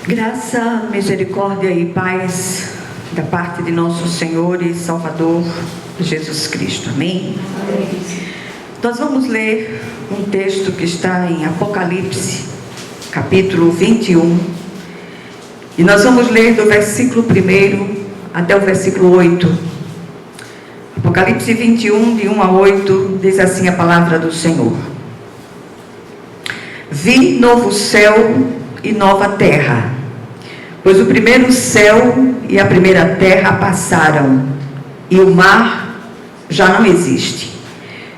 Graça, misericórdia e paz da parte de nosso Senhor e Salvador Jesus Cristo. Amém? Amém. Nós vamos ler um texto que está em Apocalipse, capítulo 21. E nós vamos ler do versículo 1 até o versículo 8. Apocalipse 21, de 1 a 8, diz assim a palavra do Senhor. Vi novo céu e nova terra, pois o primeiro céu e a primeira terra passaram, e o mar já não existe.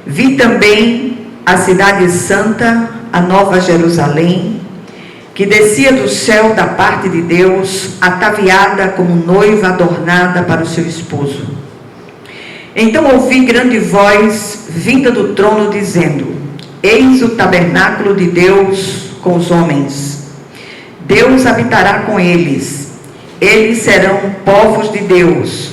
Vi também a cidade santa, a nova Jerusalém, que descia do céu da parte de Deus, ataviada como noiva adornada para o seu esposo. Então ouvi grande voz vinda do trono dizendo: Eis o tabernáculo de Deus com os homens. Deus habitará com eles. Eles serão povos de Deus,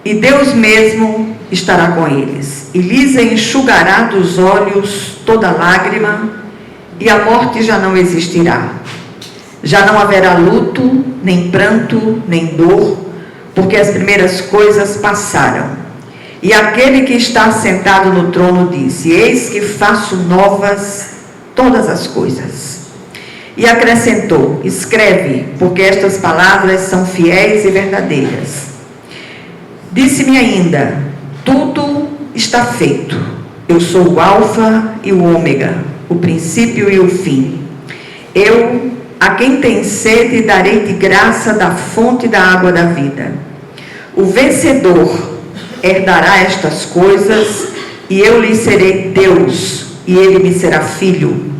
e Deus mesmo estará com eles. E lhes enxugará dos olhos toda lágrima, e a morte já não existirá. Já não haverá luto, nem pranto, nem dor, porque as primeiras coisas passaram. E aquele que está sentado no trono disse: Eis que faço novas todas as coisas. E acrescentou: Escreve, porque estas palavras são fiéis e verdadeiras. Disse-me ainda: Tudo está feito. Eu sou o Alfa e o Ômega, o princípio e o fim. Eu, a quem tem sede, darei de graça da fonte da água da vida. O vencedor herdará estas coisas, e eu lhe serei Deus, e ele me será filho.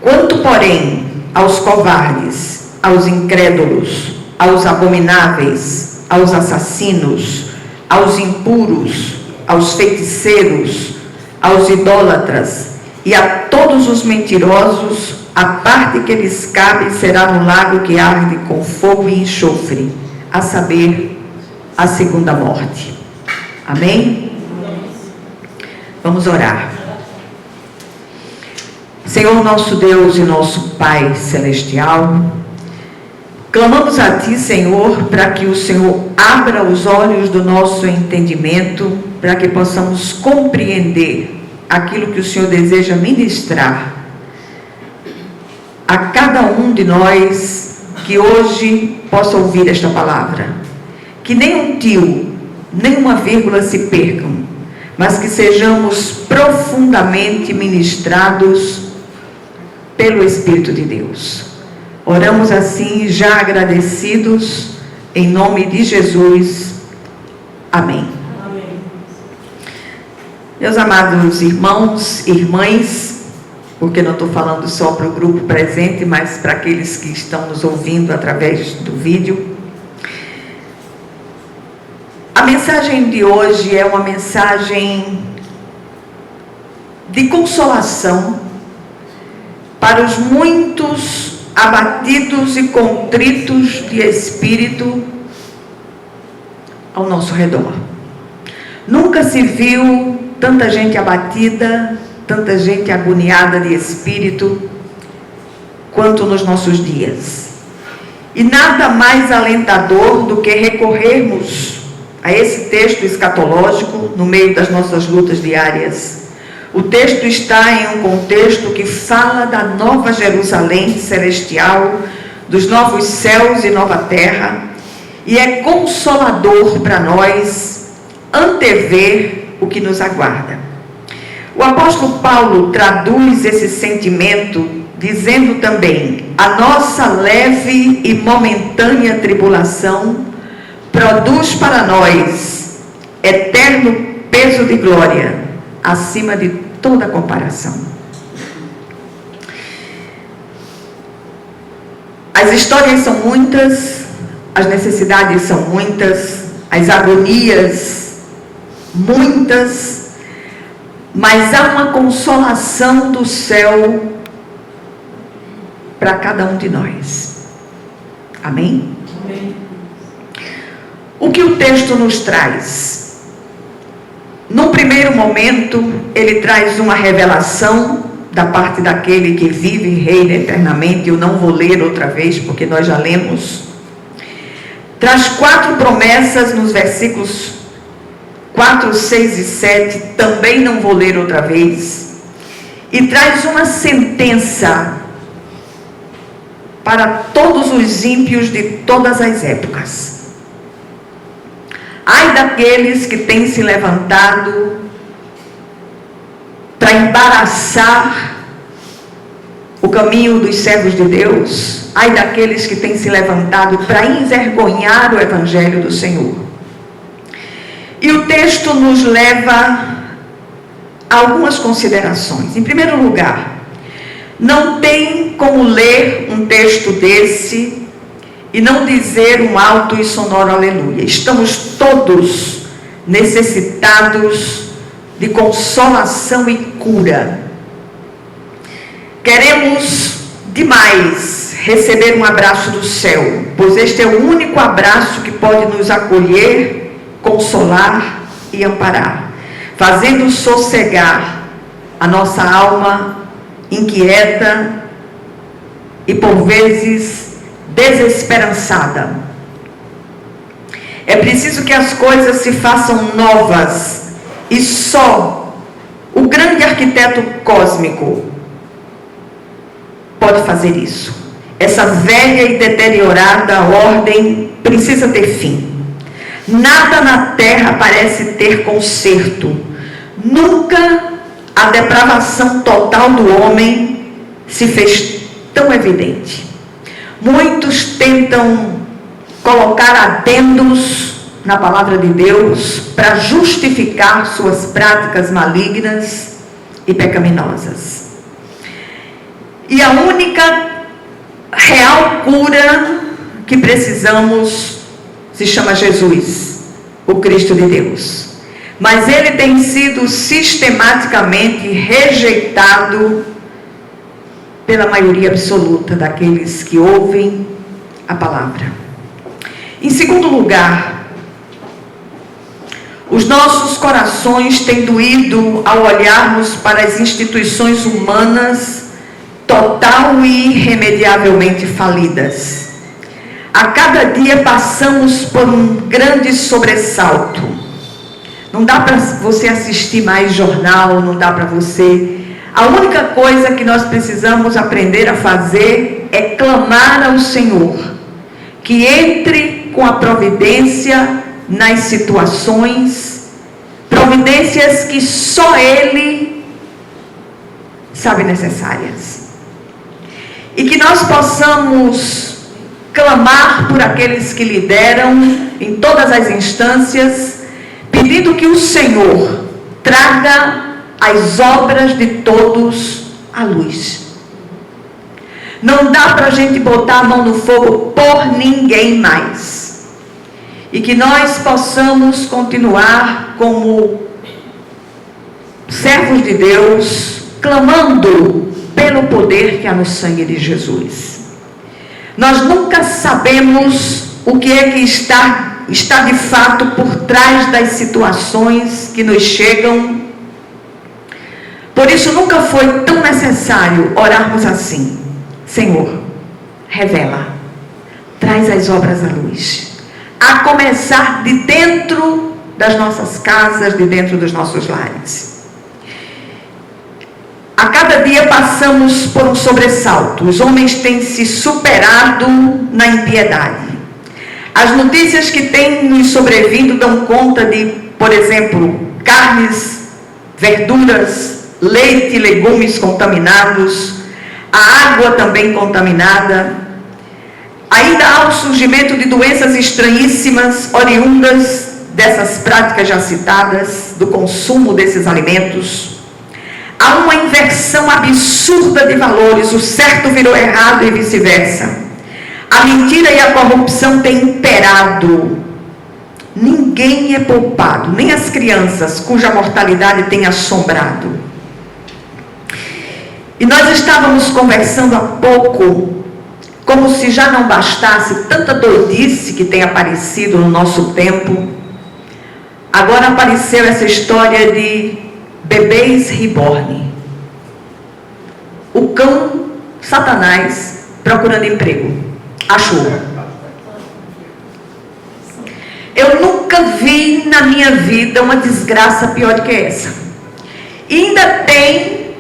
Quanto, porém, aos covardes, aos incrédulos, aos abomináveis, aos assassinos, aos impuros, aos feiticeiros, aos idólatras e a todos os mentirosos, a parte que lhes cabe será no lago que arde com fogo e enxofre, a saber, a segunda morte. Amém? Vamos orar. Senhor nosso Deus e nosso Pai Celestial, clamamos a Ti, Senhor, para que o Senhor abra os olhos do nosso entendimento, para que possamos compreender aquilo que o Senhor deseja ministrar a cada um de nós que hoje possa ouvir esta palavra. Que nem um tio, nem uma vírgula se percam, mas que sejamos profundamente ministrados pelo Espírito de Deus. Oramos assim, já agradecidos, em nome de Jesus. Amém. Amém. Meus amados irmãos e irmãs, porque não estou falando só para o grupo presente, mas para aqueles que estão nos ouvindo através do vídeo. A mensagem de hoje é uma mensagem de consolação para os muitos abatidos e contritos de espírito ao nosso redor. Nunca se viu tanta gente abatida, tanta gente agoniada de espírito, quanto nos nossos dias. E nada mais alentador do que recorrermos a esse texto escatológico no meio das nossas lutas diárias. O texto está em um contexto que fala da nova Jerusalém celestial, dos novos céus e nova terra, e é consolador para nós antever o que nos aguarda. O apóstolo Paulo traduz esse sentimento dizendo também: a nossa leve e momentânea tribulação produz para nós eterno peso de glória, acima de toda comparação. As histórias são muitas, as necessidades são muitas, as agonias muitas, mas há uma consolação do céu para cada um de nós. Amém? Amém. O que o texto nos traz? Num primeiro momento, ele traz uma revelação da parte daquele que vive e reina eternamente. Eu não vou ler outra vez, porque nós já lemos. Traz 4 promessas nos versículos 4, 6 e 7, também não vou ler outra vez. E traz uma sentença para todos os ímpios de todas as épocas. Ai daqueles que têm se levantado para embaraçar o caminho dos servos de Deus. Ai daqueles que têm se levantado para envergonhar o Evangelho do Senhor. E o texto nos leva a algumas considerações. Em primeiro lugar, não tem como ler um texto desse e não dizer um alto e sonoro aleluia. Estamos todos necessitados de consolação e cura. Queremos demais receber um abraço do céu, pois este é o único abraço que pode nos acolher, consolar e amparar, fazendo sossegar a nossa alma inquieta e por vezes desesperançada. É preciso que as coisas se façam novas e só o grande arquiteto cósmico pode fazer isso. Essa velha e deteriorada ordem precisa ter fim. Nada na terra parece ter conserto. Nunca a depravação total do homem se fez tão evidente. Muitos tentam colocar adendos na palavra de Deus para justificar suas práticas malignas e pecaminosas. E a única real cura que precisamos se chama Jesus, o Cristo de Deus. Mas ele tem sido sistematicamente rejeitado pela maioria absoluta daqueles que ouvem a palavra. Em segundo lugar, os nossos corações têm doído ao olharmos para as instituições humanas total e irremediavelmente falidas. A cada dia passamos por um grande sobressalto. Não dá para você assistir mais jornal, não dá para você... A única coisa que nós precisamos aprender a fazer é clamar ao Senhor, que entre com a providência nas situações, providências que só Ele sabe necessárias. E que nós possamos clamar por aqueles que lideram em todas as instâncias, pedindo que o Senhor traga as obras de todos à luz. Não dá para a gente botar a mão no fogo por ninguém mais. E que nós possamos continuar como servos de Deus, clamando pelo poder que há no sangue de Jesus. Nós nunca sabemos o que é que está de fato por trás das situações que nos chegam. Por isso nunca foi tão necessário orarmos assim: Senhor, revela, traz as obras à luz, a começar de dentro das nossas casas, de dentro dos nossos lares. A cada dia passamos por um sobressalto. Os homens têm se superado na impiedade. As notícias que têm nos sobrevindo dão conta de, por exemplo, carnes, verduras, leite e legumes contaminados, a água também contaminada. Ainda há o surgimento de doenças estranhíssimas oriundas dessas práticas já citadas, do consumo desses alimentos. Há uma inversão absurda de valores, o certo virou errado e vice-versa. A mentira e a corrupção têm imperado. Ninguém é poupado, nem as crianças, cuja mortalidade tem assombrado. E nós estávamos conversando há pouco Como se já não bastasse tanta doidice que tem aparecido no nosso tempo, agora apareceu essa história de bebês reborn. O cão Satanás procurando emprego. Achou. Eu nunca vi na minha vida uma desgraça pior do que essa. E ainda tem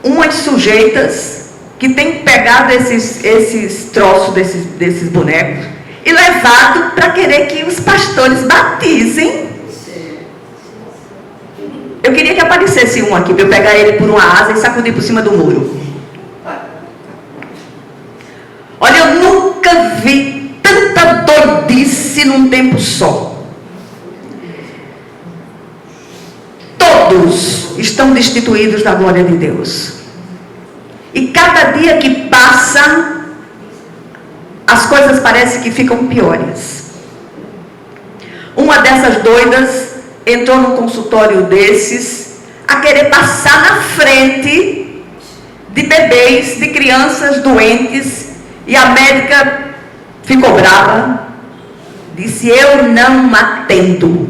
umas sujeitas que têm pegado esses troços desses bonecos e levado para querer que os pastores batizem. Eu queria que aparecesse um aqui, para eu pegar ele por uma asa e sacudir por cima do muro. Olha, eu nunca vi tanta doidice num tempo só. Todos estão destituídos da glória de Deus. E cada dia que passa, as coisas parecem que ficam piores. Uma dessas doidas entrou num consultório desses a querer passar na frente de bebês, de crianças doentes, e a médica ficou brava, disse: eu não atendo.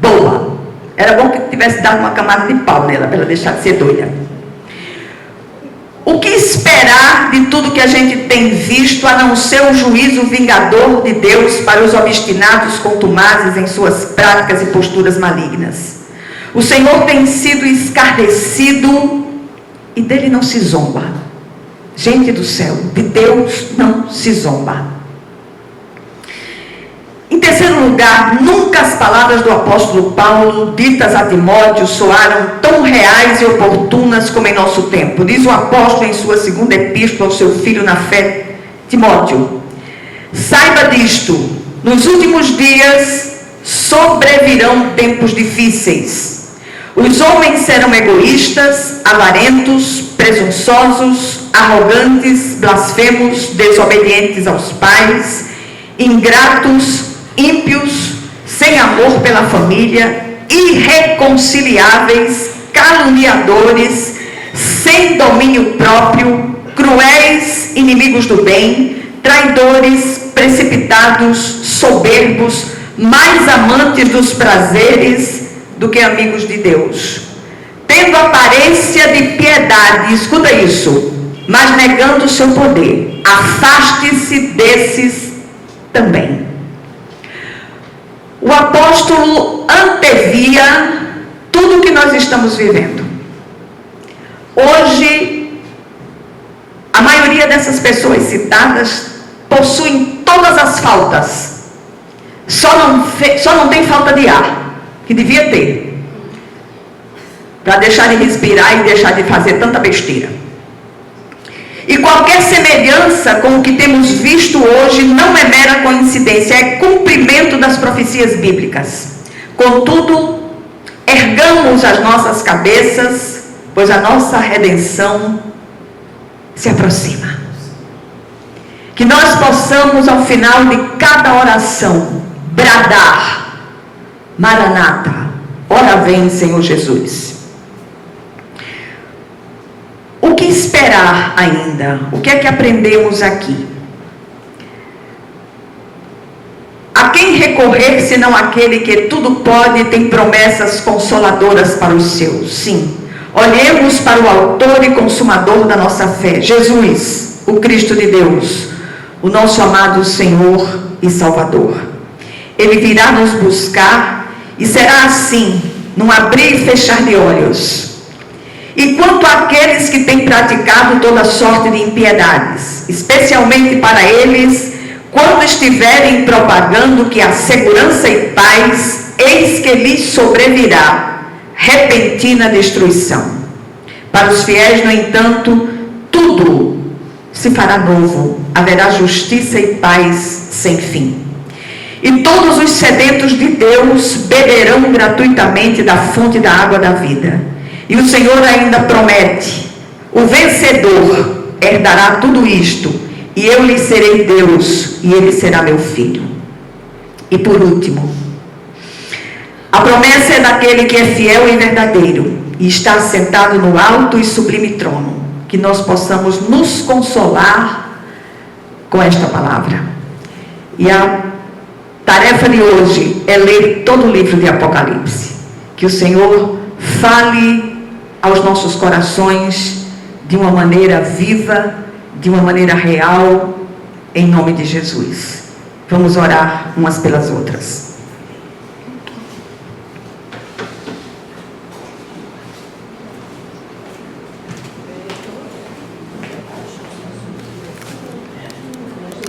Boa. Era bom que tivesse dado uma camada de pau nela para ela deixar de ser doida. O que esperar de tudo que a gente tem visto, a não ser o juízo vingador de Deus para os obstinados contumazes em suas práticas e posturas malignas? O Senhor tem sido escarnecido e dele não se zomba. Gente do céu, de Deus não se zomba. Em terceiro lugar, nunca as palavras do apóstolo Paulo, ditas a Timóteo, soaram tão reais e oportunas como em nosso tempo. Diz o apóstolo em sua segunda epístola ao seu filho na fé, Timóteo: saiba disto, nos últimos dias sobrevirão tempos difíceis. Os homens serão egoístas, avarentos, presunçosos, arrogantes, blasfemos, desobedientes aos pais, ingratos, ímpios, sem amor pela família, irreconciliáveis, caluniadores, sem domínio próprio, cruéis, inimigos do bem, traidores, precipitados, soberbos, mais amantes dos prazeres do que amigos de Deus, tendo aparência de piedade, escuta isso, mas negando o seu poder. Afaste-se desses também. O apóstolo antevia tudo o que nós estamos vivendo. Hoje, a maioria dessas pessoas citadas possuem todas as faltas, só não tem falta de ar, que devia ter, para deixar de respirar e deixar de fazer tanta besteira. E qualquer semelhança com o que temos visto hoje não é mera coincidência, é cumprimento das profecias bíblicas. Contudo, ergamos as nossas cabeças, pois a nossa redenção se aproxima. Que nós possamos, ao final de cada oração, bradar: Maranata, ora vem, Senhor Jesus. O que esperar ainda? O que é que aprendemos aqui? A quem recorrer, senão aquele que tudo pode e tem promessas consoladoras para os seus? Sim, olhemos para o autor e consumador da nossa fé, Jesus, o Cristo de Deus, o nosso amado Senhor e Salvador. Ele virá nos buscar e será assim, num abrir e fechar de olhos. E quanto àqueles que têm praticado toda sorte de impiedades, especialmente para eles, quando estiverem propagando que há segurança e paz, eis que lhes sobrevirá repentina destruição. Para os fiéis, no entanto, tudo se fará novo, haverá justiça e paz sem fim. E todos os sedentos de Deus beberão gratuitamente da fonte da água da vida. E o Senhor ainda promete: o vencedor herdará tudo isto, e eu lhe serei Deus, e ele será meu filho. E por último, a promessa é daquele que é fiel e verdadeiro, e está sentado no alto e sublime trono, que nós possamos nos consolar com esta palavra. E a tarefa de hoje é ler todo o livro de Apocalipse. Que o Senhor fale aos nossos corações de uma maneira viva, de uma maneira real, em nome de Jesus. Vamos orar umas pelas outras.